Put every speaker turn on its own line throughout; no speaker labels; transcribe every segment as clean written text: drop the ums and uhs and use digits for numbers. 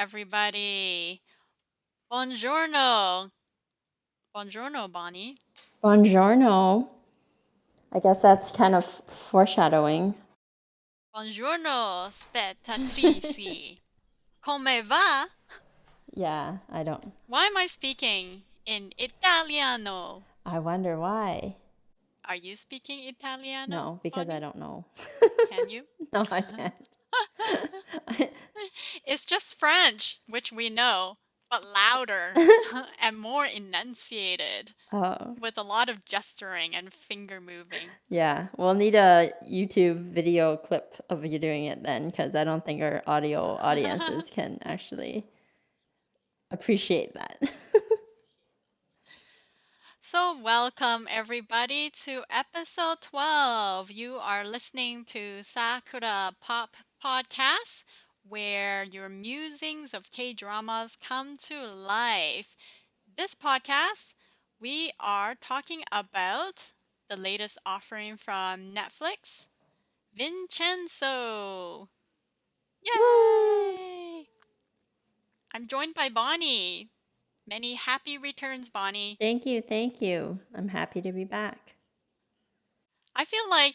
everybody. Buongiorno. Buongiorno, Bonnie.
Buongiorno. I guess that's kind of foreshadowing.
Buongiorno, spettatrici. Come va?
Yeah, I don't.
Why am I speaking in Italiano?
I wonder why.
Are you speaking Italiano,
No, because I
Bonnie?
don't know.
Can you?
No, I can't.
It's just French, which we know, but louder and more enunciated,
Oh,
with a lot of gesturing and finger moving.
yeah. We'll need a YouTube video clip of you doing it then, because I don't think our audio audiences can actually appreciate that.
So, welcome everybody to episode 12. You are listening to Sakura Pop Podcast, where your musings of K dramas come to life. This podcast, we are talking about the latest offering from Netflix, Vincenzo.
Woo!
Yay! I'm joined by Bonnie. Many happy returns, Bonnie.
Thank you, thank you. I'm happy to be back.
I feel like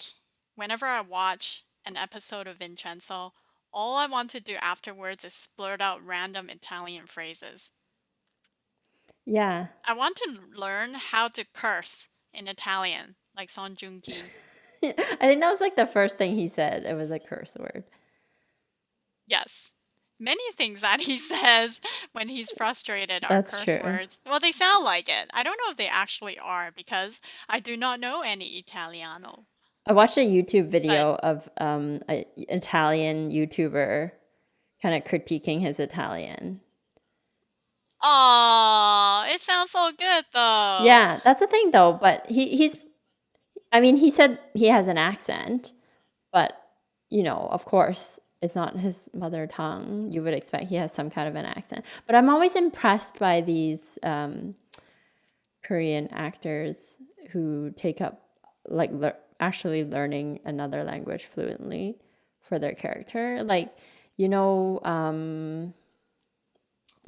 whenever I watch an episode of Vincenzo, all I want to do afterwards is splurt out random Italian phrases.
Yeah.
I want to learn how to curse in Italian, like Song Joong Ki.
I think that was like the first thing he said. It was a curse word.
Yes. Many things that he says when he's frustrated are
That's
curse
true.
words. Well, they sound like it. I don't know if they actually are because I do not know any Italiano.
I watched a YouTube
But
video of an Italian YouTuber kind of critiquing his Italian.
oh, it sounds so good though.
Yeah, that's the thing though. But I mean, he said he has an accent, but of course, it's not his mother tongue. You would expect he has some kind of an accent. But I'm always impressed by these Korean actors who take up like actually learning another language fluently for their character. Like,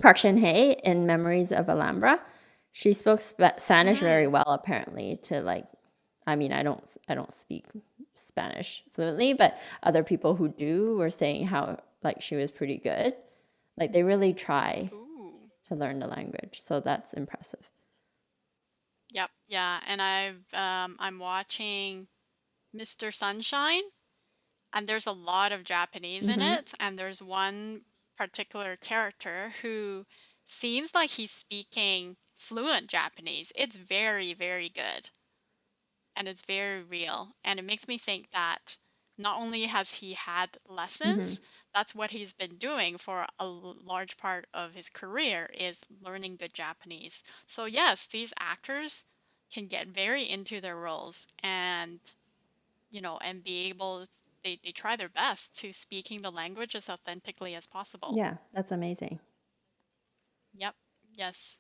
Park Shin-hye in Memories of Alhambra, she spoke Spanish very well apparently to like I mean, I don't speak Spanish fluently, but other people who do were saying how like she was pretty good. Like they really try
Ooh.
to learn the language. So that's impressive.
Yep, yeah, and I'm watching Mr. Sunshine, and there's a lot of Japanese in
Mhm.
it, and there's one particular character who seems like he's speaking fluent Japanese. It's very, very good, and it's very real, and it makes me think that not only has he had
Mhm.
lessons, that's what he's been doing for a large part of his career is learning good Japanese. So yes, these actors can get very into their roles and and be able they try their best to speaking the language as authentically as possible.
Yeah, that's amazing.
Yep. Yes.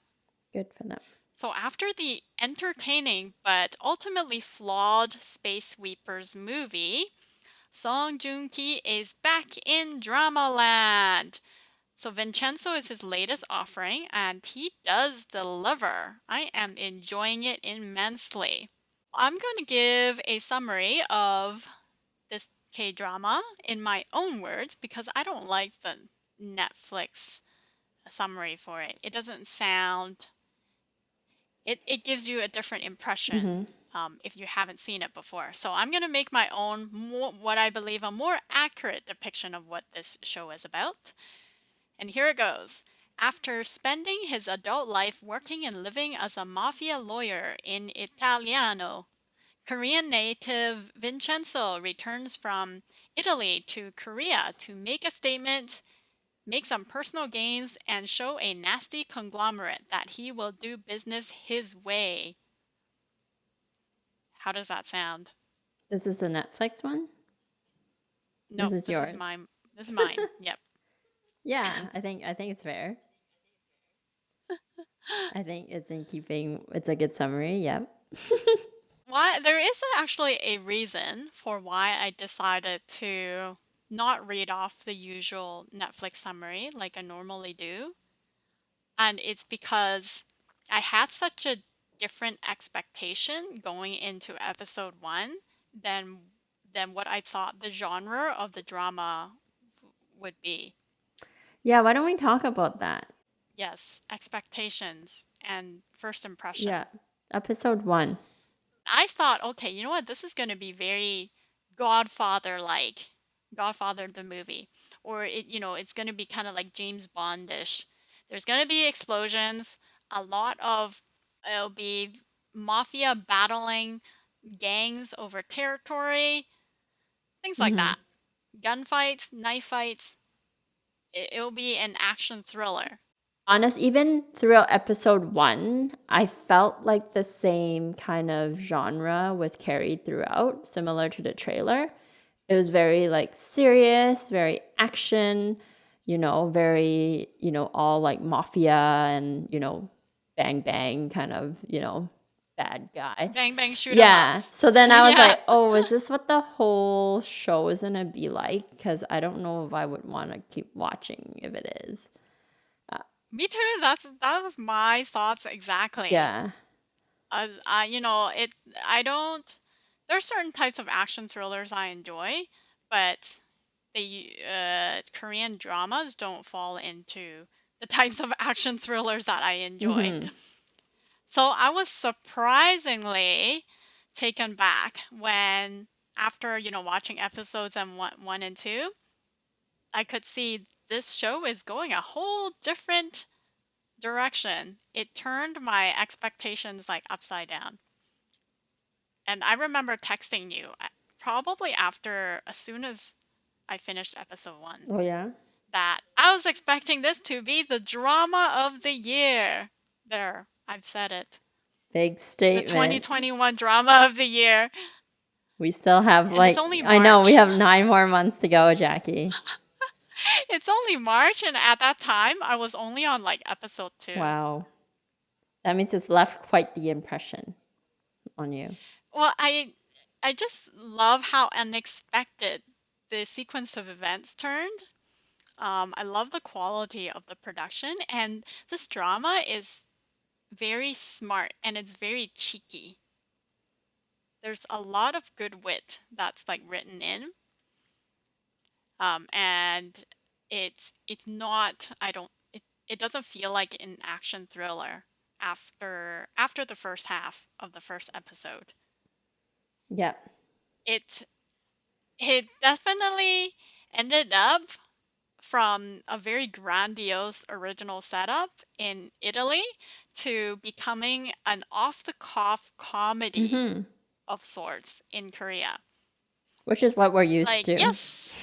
Good for them.
So after the entertaining but ultimately flawed Space Sweepers movie, Song Joong Ki is back in Drama Land. So Vincenzo is his latest offering, and he does deliver. I am enjoying it immensely. I'm going to give a summary of this K drama in my own words because I don't like the Netflix summary for it. It doesn't sound, it gives you a different impression
Mhm.
if you haven't seen it before. So I'm going to make my own, what I believe a more accurate depiction of what this show is about. And here it goes. After spending his adult life working and living as a mafia lawyer in Italiano, Korean native Vincenzo returns from Italy to Korea to make a statement, make some personal gains, and show a nasty conglomerate that he will do business his way. How does that sound?
This is the Netflix one? This
Nope,
is
this is
yours.
mine. This is mine. Yep.
Yeah, I think it's fair. I think it's in keeping. It's a good summary. Yep.
Why there is actually a reason for why I decided to not read off the usual Netflix summary like I normally do. And it's because I had such a different expectation going into episode one than what I thought the genre of the drama would be.
Yeah, why don't we talk about that?
Yes, expectations and first
Yeah.
impression.
Episode 1.
I thought, okay, you know what? This is going to be very Godfather like, Godfather the movie, or it's going to be kind of like James Bondish. There's going to be explosions, a lot of it'll be mafia battling gangs over territory, things like
Mhm.
that. Gunfights, knife fights. It'll be an action thriller.
Honest, even throughout episode 1, I felt like the same kind of genre was carried throughout, similar to the trailer. It was very, like, serious, very action, very, all, like, mafia and, bang bang kind of, bad guy.
Bang bang shoot 'em
Yeah.
ups.
So then I was
Yeah.
like, "Oh, is this what the whole show is gonna be like? Because I don't know if I would wanna keep watching if it is." Uh,
Me too. That was my thoughts exactly.
yeah.
It. I don't. There are certain types of action thrillers I enjoy, but the Korean dramas don't fall into the types of action thrillers that I enjoy.
Mhm.
So I was surprisingly taken back when, after watching episodes and one and two, I could see this show is going a whole different direction. It turned my expectations like upside down. And I remember texting you probably after, as soon as I finished episode one,
Oh, yeah?
that I was expecting this to be the drama of the year. There, I've said it.
Big
The
statement.
2021 drama of the year.
We still have,
And it's
like
only
I know, we
March.
have 9 more months to go, Jackie.
It's only March, and at that time, I was only on like episode two.
Wow. That means it's left quite the impression on you.
Well, I just love how unexpected the sequence of events turned. I love the quality of the production, and this drama is very smart and it's very cheeky. There's a lot of good wit that's like written in, and it's not. I don't. It doesn't feel like an action thriller after the first half of the first episode.
Yep.
It it definitely ended up from a very grandiose original setup in Italy to becoming an off the cuff comedy
Mhm.
of sorts in Korea.
Which is what we're used
Like,
to.
yes,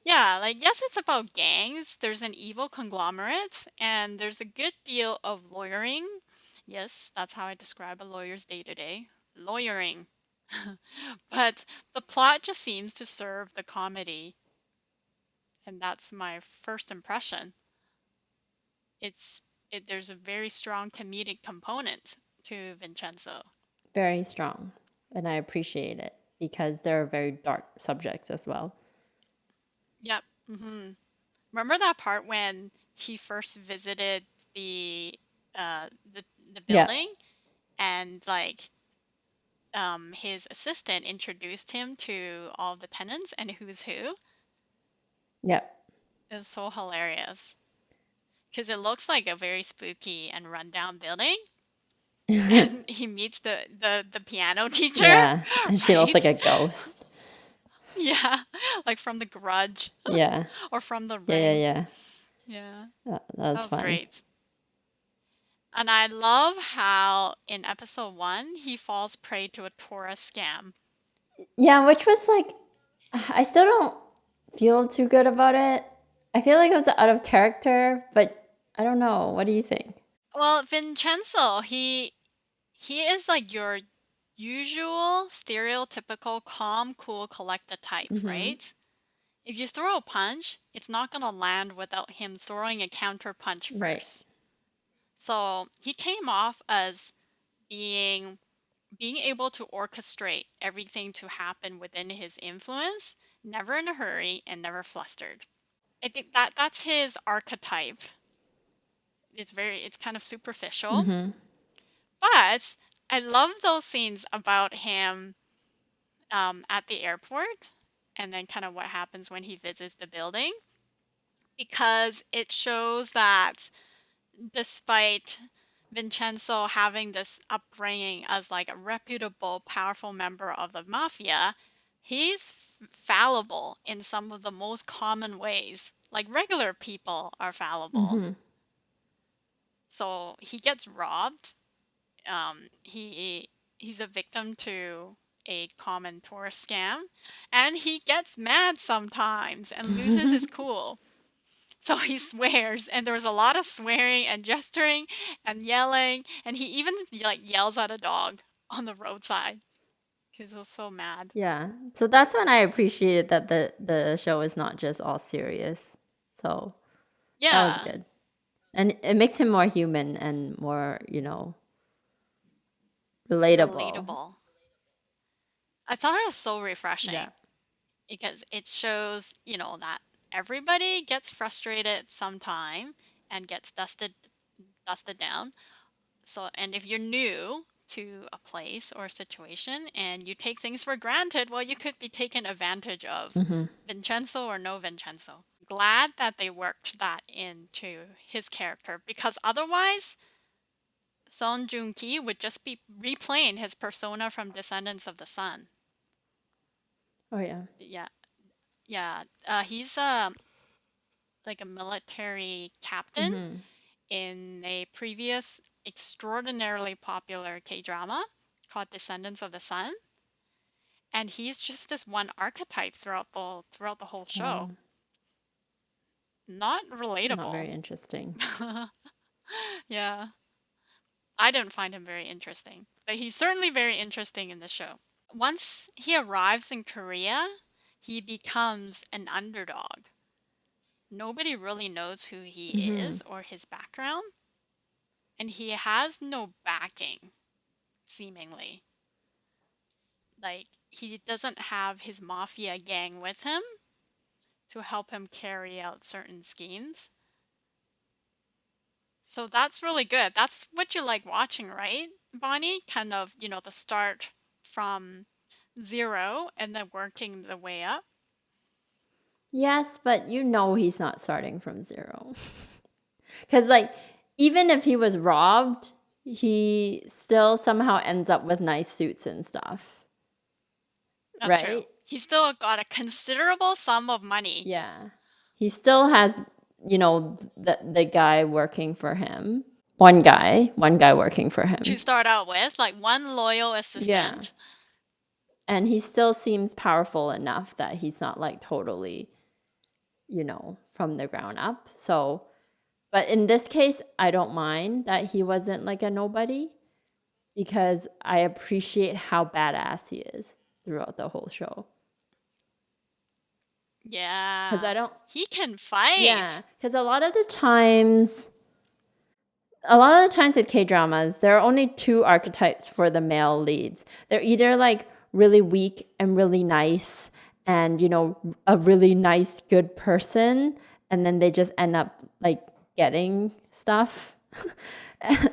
yeah, like, yes, it's about gangs, there's an evil conglomerate, and there's a good deal of lawyering. Yes, that's how I describe a lawyer's day to day, lawyering. But the plot just seems to serve the comedy, and that's my first impression. There's a very strong comedic component to Vincenzo.
Very strong, and I appreciate it because there are very dark subjects as well.
Yep. Remember that part when he first visited the the
Yep.
building, and like his assistant introduced him to all the tenants and who's who?
Yep.
It was so hilarious because it looks like a very spooky and rundown building. And he meets the piano teacher,
Yeah, and she looks like
right?
a ghost.
Yeah, like from The Grudge
Yeah.
or from The
Yeah, yeah,
Ring.
yeah.
Yeah,
That
that
was
was
fun.
great. And I love how in episode one he falls prey to a tourist scam.
Yeah, which was like I still don't feel too good about it. I feel like it was out of character, but I don't know. What do you think?
Well, Vincenzo, he is like your usual stereotypical calm, cool, collected type,
Mhm.
right? If you throw a punch, it's not gonna land without him throwing a counter punch
Right.
first. So he came off as being able to orchestrate everything to happen within his influence never in a hurry, and never flustered. I think that that's his archetype. It's kind of superficial,
Mm-hmm.
but I love those scenes about him at the airport, and then kind of what happens when he visits the building, because it shows that despite Vincenzo having this upbringing as like a reputable, powerful member of the mafia, he's fallible in some of the most common ways. Like regular people are fallible.
Mm-hmm.
So he gets robbed. He's a victim to a common tourist scam, and he gets mad sometimes and loses his cool. So he swears, and there was a lot of swearing and gesturing and yelling, and he even like yells at a dog on the roadside because he was so mad.
Yeah. So that's when I appreciated that the show is not just all serious. So that was
Yeah,
good. And it makes him more human and more, relatable.
relatable. I thought it was so
Yeah.
refreshing because it shows, that everybody gets frustrated sometime and gets dusted down. So, and if you're new to a place or a situation and you take things for granted, well, you could be taken advantage of,
Mm-hmm.
Vincenzo or no Vincenzo. Glad that they worked that into his character, because otherwise, Song Joong Ki would just be replaying his persona from Descendants of the Sun.
Oh yeah.
Yeah, yeah. He's like a military captain
Mm-hmm.
in a previous extraordinarily popular K drama called Descendants of the Sun, and he's just this one archetype throughout the whole show.
Oh,
Not
not very
relatable.
interesting.
Yeah, I didn't find him very interesting, but he's certainly very interesting in the show. Once he arrives in Korea, he becomes an underdog. Nobody really knows who he
Mm-hmm.
is or his background, and he has no backing, seemingly. Like, he doesn't have his mafia gang with him to help him carry out certain schemes. So that's really good. That's what you like watching, right, Bonnie? Kind of, the start from zero and then working the way up.
Yes, but he's not starting from zero. Because, like, even if he was robbed, he still somehow ends up with nice suits and stuff,
That's true.
right?
He's still got a considerable sum of money
Yeah. He still has, the guy working for him. One guy working for
to
him.
start out with, like one loyal
Yeah.
assistant.
And he still seems powerful enough that he's not like totally, from the ground up. So, but in this case, I don't mind that he wasn't like a nobody because I appreciate how badass he is throughout the whole show. Because I
Yeah.
don't,
He can
yeah,
fight.
because a lot of the times with K dramas, there are only two archetypes for the male leads. They're either like really weak and really nice and, a really nice, good person, and then they just end up like getting stuff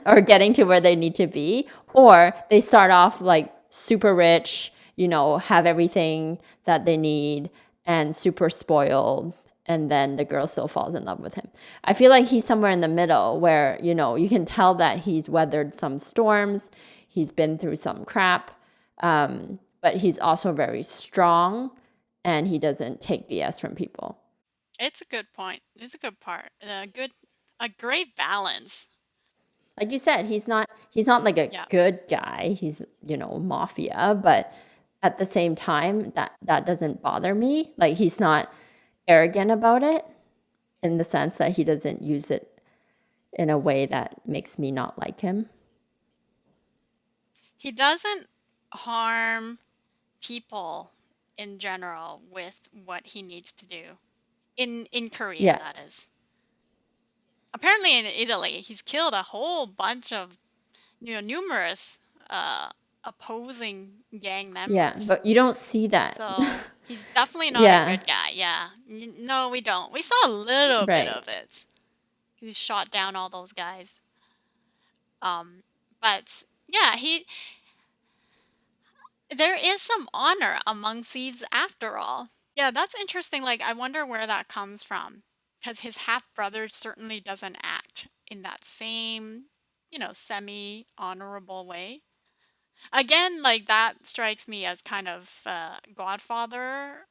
or getting to where they need to be, or they start off like super rich, have everything that they need and super spoiled, and then the girl still falls in love with him. I feel like he's somewhere in the middle where, you can tell that he's weathered some storms, he's been through some crap, but he's also very strong and he doesn't take BS from people.
It's a good point. It's a good part. A great balance.
Like you said, he's not like a
Yeah.
good guy. He's, mafia, but at the same time, that doesn't bother me. Like he's not arrogant about it in the sense that he doesn't use it in a way that makes me not like him.
He doesn't harm people in general with what he needs to do. In Korea,
Yeah.
that is. Apparently in Italy, he's killed a whole bunch of, numerous uh opposing gang
Yeah,
members.
but you don't see that.
So he's definitely not a
Yeah,
good guy. Yeah. No, we don't. We saw a little bit
right.
of it. He shot down all those guys. Um, but yeah, there is some honor among thieves after all. Yeah, that's interesting. Like, I wonder where that comes from. Because his half brother certainly doesn't act in that same, semi honorable way. Again, like, that strikes me as kind of Godfather.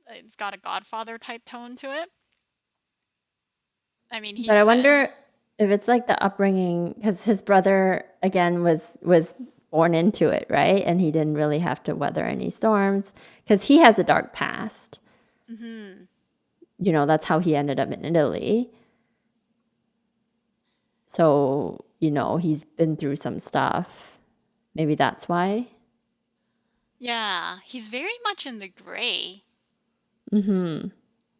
It's got a Godfather type tone to it. I mean,
But I
he's.
wonder if it's like the upbringing, because his brother again was born into it, right? And he didn't really have to weather any storms because he has a dark past.
Mhm.
That's how he ended up in Italy. So, he's been through some stuff. Maybe that's why.
Yeah, he's very much in the gray.
Mm-hmm.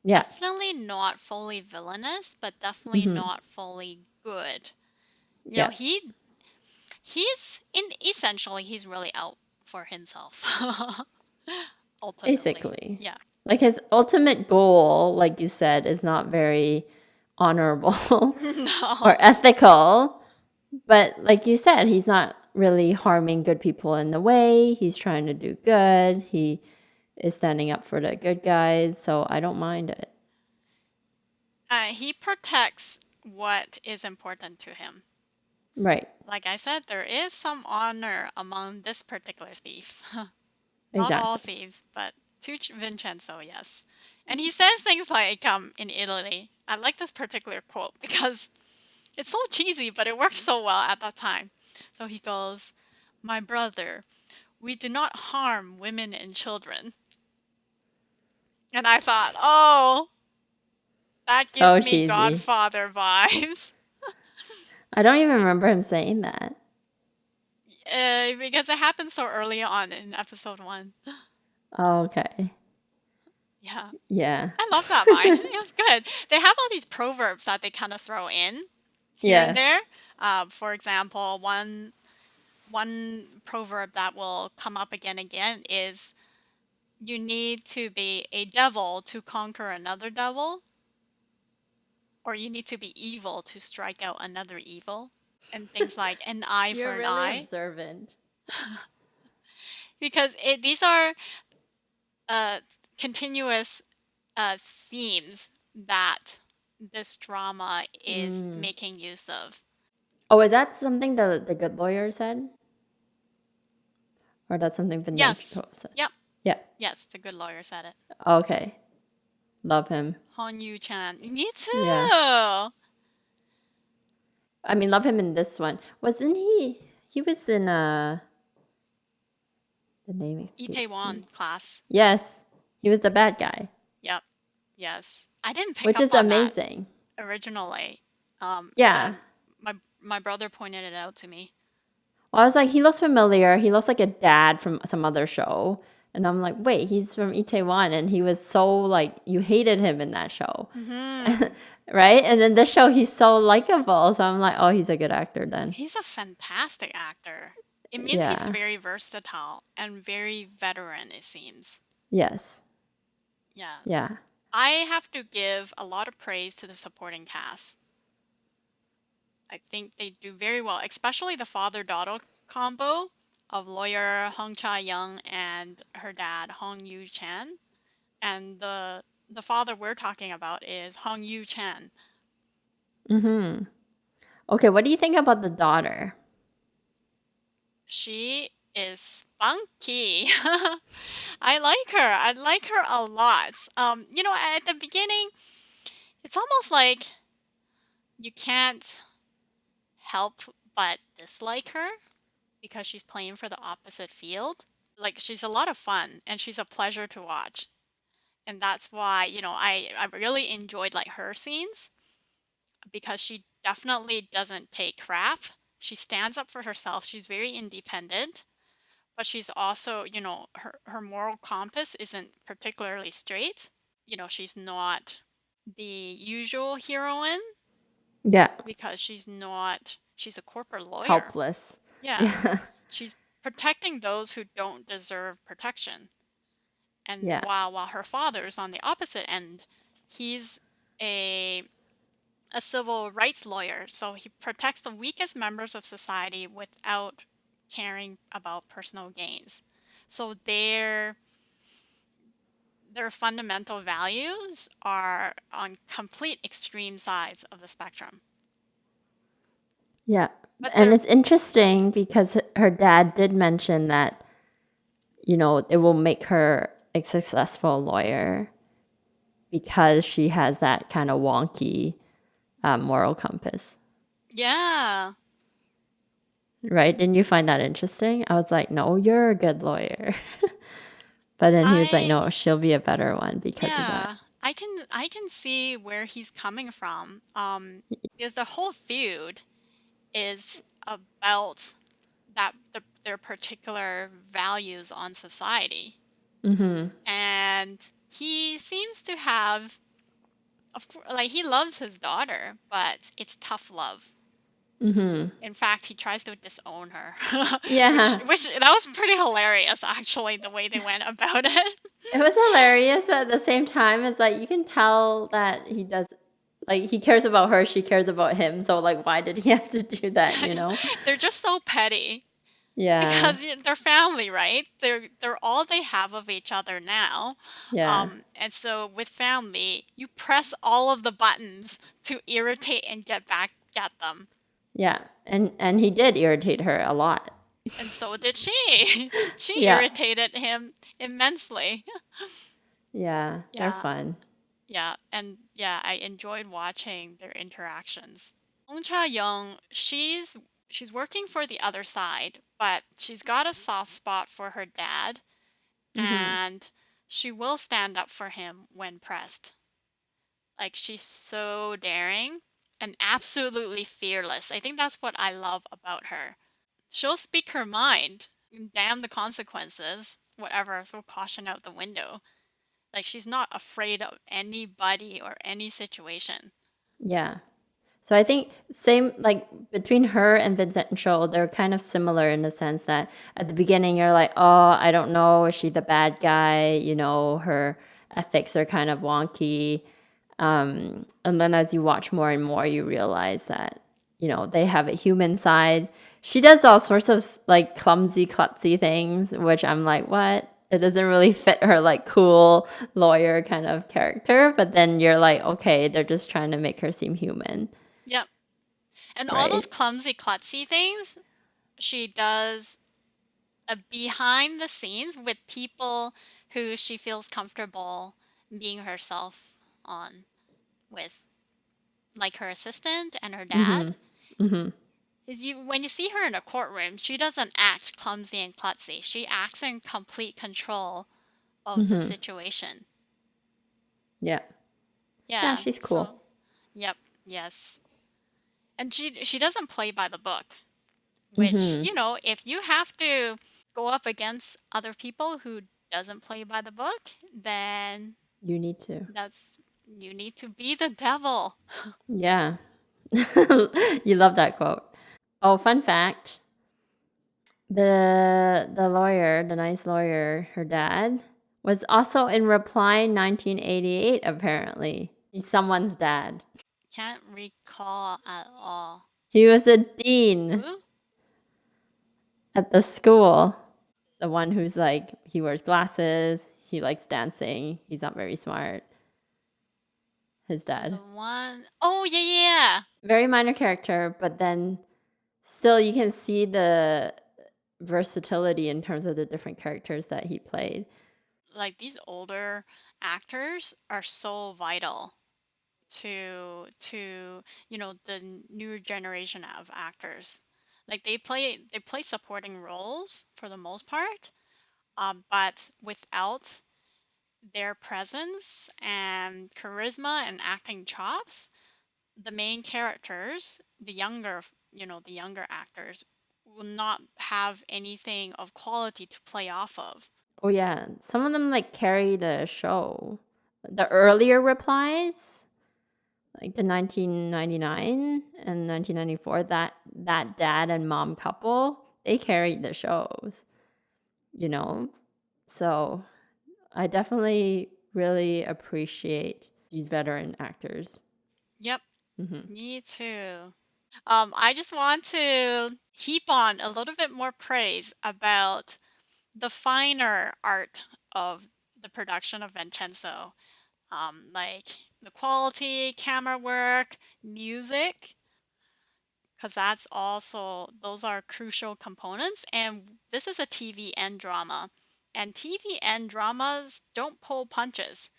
Yeah.
Definitely not fully villainous, but definitely
Mm-hmm.
not fully good. You know,
Yeah.
he's in essentially he's really out for himself. Ultimately.
Basically.
Yeah.
Like his ultimate goal, like you said, is not very honorable or
No.
ethical. But like you said, he's not really harming good people in the way. He's trying to do good. He is standing up for the good guys. So I don't mind it.
He protects what is important to him.
Right.
Like I said, there is some honor among this particular thief. Not all
Exactly.
thieves, but to Vincenzo, yes. And he says things like, in Italy. I like this particular quote because it's so cheesy, but it worked so well at that time. So he goes, "My brother, we do not harm women and children." And I thought, oh, that
So
gives me
cheesy.
Godfather vibes.
I don't even remember him saying that.
Because it happened so early on in episode 1.
Oh, okay.
Yeah.
Yeah.
I love that line. It was good. They have all these proverbs that they kind of throw in here and
Yeah.
there. For example, one proverb that will come up again is you need to be a devil to conquer another devil, or you need to be evil to strike out another evil, and things like an eye for
You're
an
really
eye.
observant.
Because these are uh, continuous themes that this drama is
Mm.
making use of.
Oh, is that something the good lawyer said? Or that's something
Yes.
Vincenzo said?
Yep.
Yeah.
Yes, the good lawyer said it.
Okay. Love him.
Hong Yu Chan. Me
Yeah.
too.
I mean, love him in this one. Wasn't he? He was in the name escapes me.
Itaewon class.
Yes, he was the bad guy,
Yep. Yes. I didn't pick
which
up
is
on that
amazing.
originally.
Yeah.
And my brother pointed it out to me.
Well, I was like, he looks familiar. He looks like a dad from some other show. And I'm like, wait, he's from Itaewon, and he was so like you hated him in that show,
Hmm.
right? And then this show, he's so likable. So I'm like, oh, he's a good actor then.
He's a fantastic actor. It means he's
Yeah.
very versatile and very veteran, it seems.
Yes.
Yeah.
Yeah.
I have to give a lot of praise to the supporting cast. I think they do very well, especially the father-daughter combo of lawyer Hong Cha-young and her dad Hong Yu-chan. And the father we're talking about is Hong Yu-chan.
Mm-hmm. Okay. What do you think about the daughter?
She is spunky. I like her. I like her a lot. At the beginning, it's almost like you can't help but dislike her because she's playing for the opposite field. Like, she's a lot of fun and she's a pleasure to watch. And that's why, I really enjoyed like her scenes because she definitely doesn't take crap. She stands up for herself. She's very independent, but she's also, her moral compass isn't particularly straight. She's not the usual heroine
Yeah.
because she's a corporate lawyer.
Helpless.
Yeah.
Yeah.
She's protecting those who don't deserve protection. And
Yeah.
while her father's on the opposite end, he's a a civil rights lawyer, so he protects the weakest members of society without caring about personal gains. So their fundamental values are on complete extreme sides of the spectrum.
Yeah.
But
And
they're
it's interesting because her dad did mention that, it will make her a successful lawyer because she has that kind of wonky moral compass.
yeah.
Right? Didn't you find that interesting? I was like, no, you're a good lawyer. But then he was like,
I
no, she'll be a better one because of that.
yeah, I can see where he's coming from. Because the whole feud is about their particular values on society.
Mm-hmm.
And he seems to have, of course, like he loves his daughter, but it's tough love.
Mm-hmm.
In fact, he tries to disown her, which
Yeah.
which that was pretty hilarious actually the way they went about it.
It was hilarious, but at the same time, it's like you can tell that he does, like, he cares about her, she cares about him. So, like, why did he have to do that?
They're just so petty
Yeah.
because they're family, right? They're all they have of each other now.
Yeah.
And so with family, you press all of the buttons to irritate and get back at them.
Yeah. And he did irritate her a lot.
And so did she. She
Yeah.
irritated him immensely.
Yeah. They're
Yeah,
fun.
yeah, and yeah, I enjoyed watching their interactions. Hong Cha-young, she's working for the other side, but she's got a soft spot for her dad,
Mm-hmm.
and she will stand up for him when pressed. Like she's so daring and absolutely fearless. I think that's what I love about her. She'll speak her mind. Damn the consequences. Whatever, so caution out the window. Like she's not afraid of anybody or any situation.
Yeah. So I think same like between her and Vincenzo, they're kind of similar in the sense that at the beginning you're like, oh, I don't know, is she the bad guy? Her ethics are kind of wonky. And then as you watch more and more, you realize that, they have a human side. She does all sorts of like clumsy, klutzy things, which I'm like, what? It doesn't really fit her like cool lawyer kind of character. But then you're like, okay, they're just trying to make her seem human,
Yep. And all those
right?
clumsy, klutzy things she does behind the scenes with people who she feels comfortable being herself on with, like her assistant and her
Mm-hmm.
dad.
Mm-hmm.
Is you when you see her in a courtroom, she doesn't act clumsy and klutzy. She acts in complete control of the
Mm-hmm.
situation.
Yeah. Yeah,
Yeah.
she's
So,
cool.
yep. Yes. And she doesn't play by the book, which,
Mm-hmm.
if you have to go up against other people who doesn't play by the book, then
You need to.
that's you need to be the devil.
Yeah. You love that quote. Oh, fun fact. The lawyer, the nice lawyer, her dad, was also in Reply 1988, apparently. He's someone's dad.
Can't recall at all.
He was a dean
Who?
at the school. The one who's like, he wears glasses, he likes dancing, he's not very smart. His dad.
The one oh yeah, yeah, yeah.
Very minor character, but then still you can see the versatility in terms of the different characters that he played.
Like these older actors are so vital to the newer generation of actors. Like they play supporting roles for the most part, but without their presence and charisma and acting chops, the main characters, the younger actors, will not have anything of quality to play off of.
Oh yeah, some of them like carry the show. The earlier replies, like the 1999 and 1994, that dad and mom couple, they carried the shows, you know? So I definitely really appreciate these veteran actors.
Yep,
Hmm.
me too. I just want to heap on a little bit more praise about the finer art of the production of Vincenzo. Like the quality, camera work, music, because that's also, those are crucial components. And this is a TV and drama. And TV and dramas don't pull punches.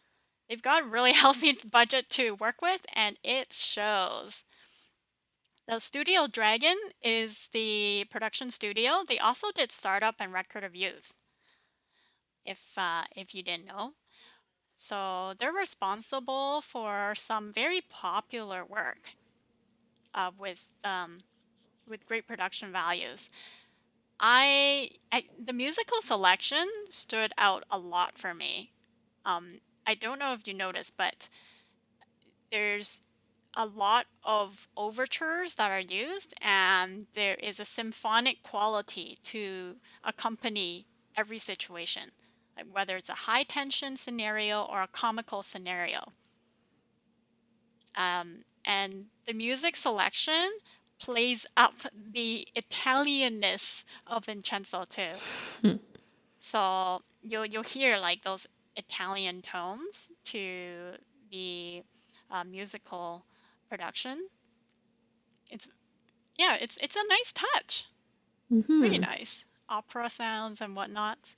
They've got a really healthy budget to work with, and it shows. The Studio Dragon is the production studio. They also did Startup and Record of Youth, if you didn't know. So they're responsible for some very popular work with great production values. The musical selection stood out a lot for me. I don't know if you noticed, but there's a lot of overtures that are used, and there is a symphonic quality to accompany every situation, like whether it's a high tension scenario or a comical scenario. And the music selection plays up the Italianness of Vincenzo too. So you'll hear like those Italian tones to the musical production. It's Yeah, it's a nice touch. It's very
Hmm.
nice. Opera sounds and whatnot,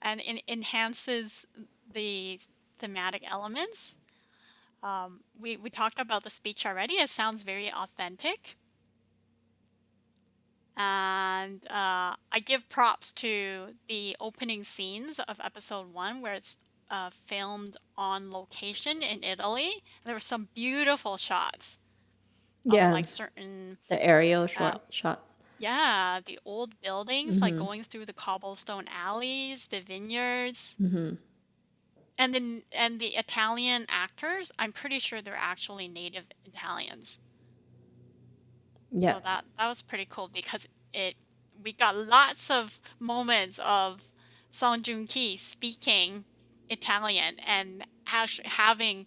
and it enhances the thematic elements. We talked about the speech already. It sounds very authentic. And I give props to the opening scenes of episode one, where it's filmed on location in Italy. There were some beautiful shots of
Yeah,
like certain,
the aerial
uh,
short shots.
yeah, the old buildings, like
Hmm.
going through the cobblestone alleys, the vineyards,
Hmm.
and the Italian actors. I'm pretty sure they're actually native Italians.
Yeah.
So that was pretty cool because it we got lots of moments of Song Joong Ki speaking Italian and actually having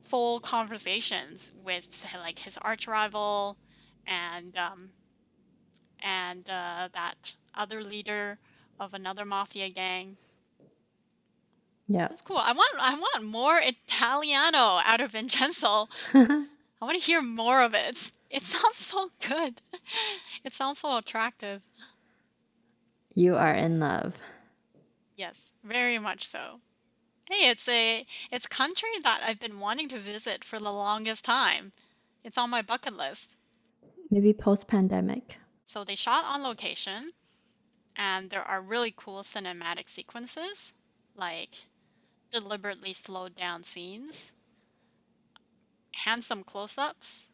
full conversations with like his arch rival and that other leader of another mafia gang.
Yeah.
That's cool. I want more Italiano out of Vincenzo. I want to hear more of it. It sounds so good. It sounds so attractive.
You are in love.
Yes, very much so. Hey, it's country that I've been wanting to visit for the longest time. It's on my bucket list.
Maybe post pandemic.
So they shot on location, and there are really cool cinematic sequences, like deliberately slowed down scenes, handsome close-ups,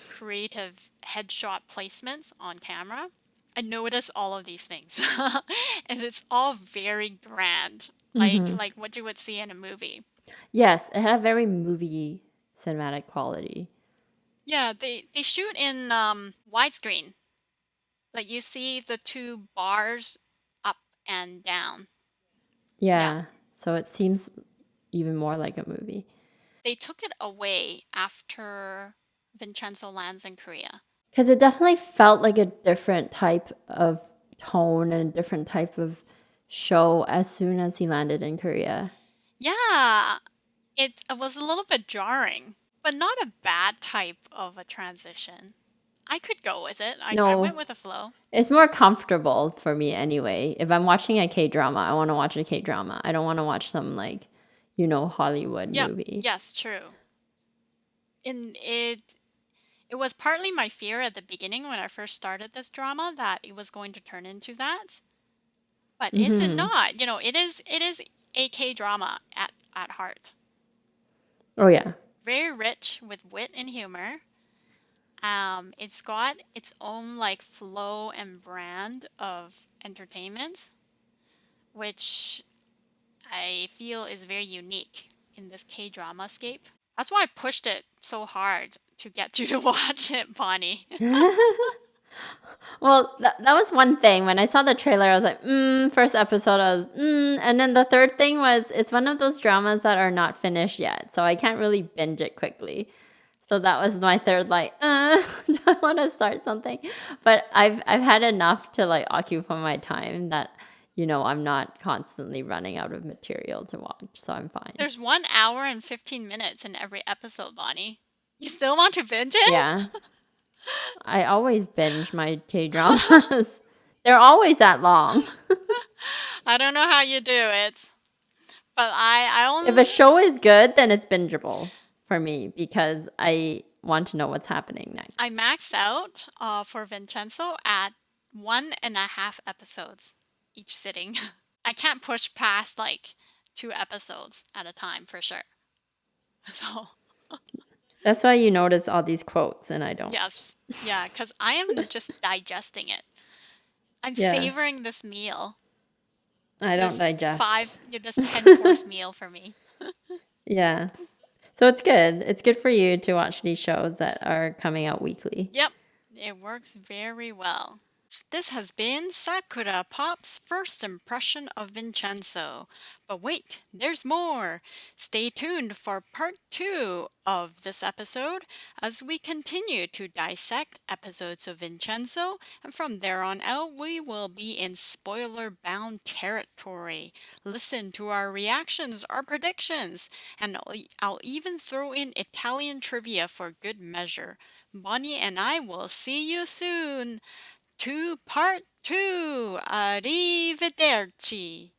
creative headshot placements on camera. I notice all of these things. And it's all very grand,
Hmm.
like what you would see in a movie.
Yes, it had very movie cinematic quality.
Yeah, they shoot in widescreen. Like you see the two bars up and down. Yeah.
Yeah, so it seems even more like a movie.
They took it away after Vincenzo lands in Korea.
Because it definitely felt like a different type of tone and a different type of show as soon as he landed in Korea.
Yeah, it was a little bit jarring, but not a bad type of a transition. I could go with it. I went
No,
with the flow.
it's more comfortable for me anyway. If I'm watching a K drama, I want to watch a K drama. I don't want to watch some like, Hollywood
Yep.
movie.
Yes, true. And it was partly my fear at the beginning when I first started this drama that it was going to turn into that, but it did
Hmm.
not. It is a K drama at heart.
Oh yeah.
Very rich with wit and humor. It's got its own like flow and brand of entertainment, which I feel is very unique in this K drama scape. That's why I pushed it so hard to get you to watch it, Bonnie.
Well, that was one thing. When I saw the trailer, I was like, first episode, I was, and then the third thing was it's one of those dramas that are not finished yet, so I can't really binge it quickly. So that was my third, like, do I want to start something? But I've had enough to like occupy my time that, I'm not constantly running out of material to watch, so I'm fine.
There's 1 hour and 15 minutes in every episode, Bonnie. You still want to binge it?
Yeah, I always binge my K-dramas. They're always that long.
I don't know how you do it, but I
If a
only
show is good, then it's bingeable for me because I want to know what's happening
I
next.
maxed out for Vincenzo at 1.5 episodes each sitting. I can't push past like 2 episodes at a time for sure. So,
That's why you notice all these quotes and I don't.
yes. Yeah, because I am just digesting it. I'm
Yeah,
savoring this meal.
I don't digest.
This 10-course meal for me.
Yeah. So it's good. It's good for you to watch these shows that are coming out weekly.
Yep, it works very well. This has been Sakura Pop's first impression of Vincenzo. But wait, there's more! Stay tuned for part 2 of this episode as we continue to dissect episodes of Vincenzo, and from there on out, we will be in spoiler bound territory. Listen to our reactions, our predictions, and I'll even throw in Italian trivia for good measure. Bonnie and I will see you soon to part 2. Arrivederci.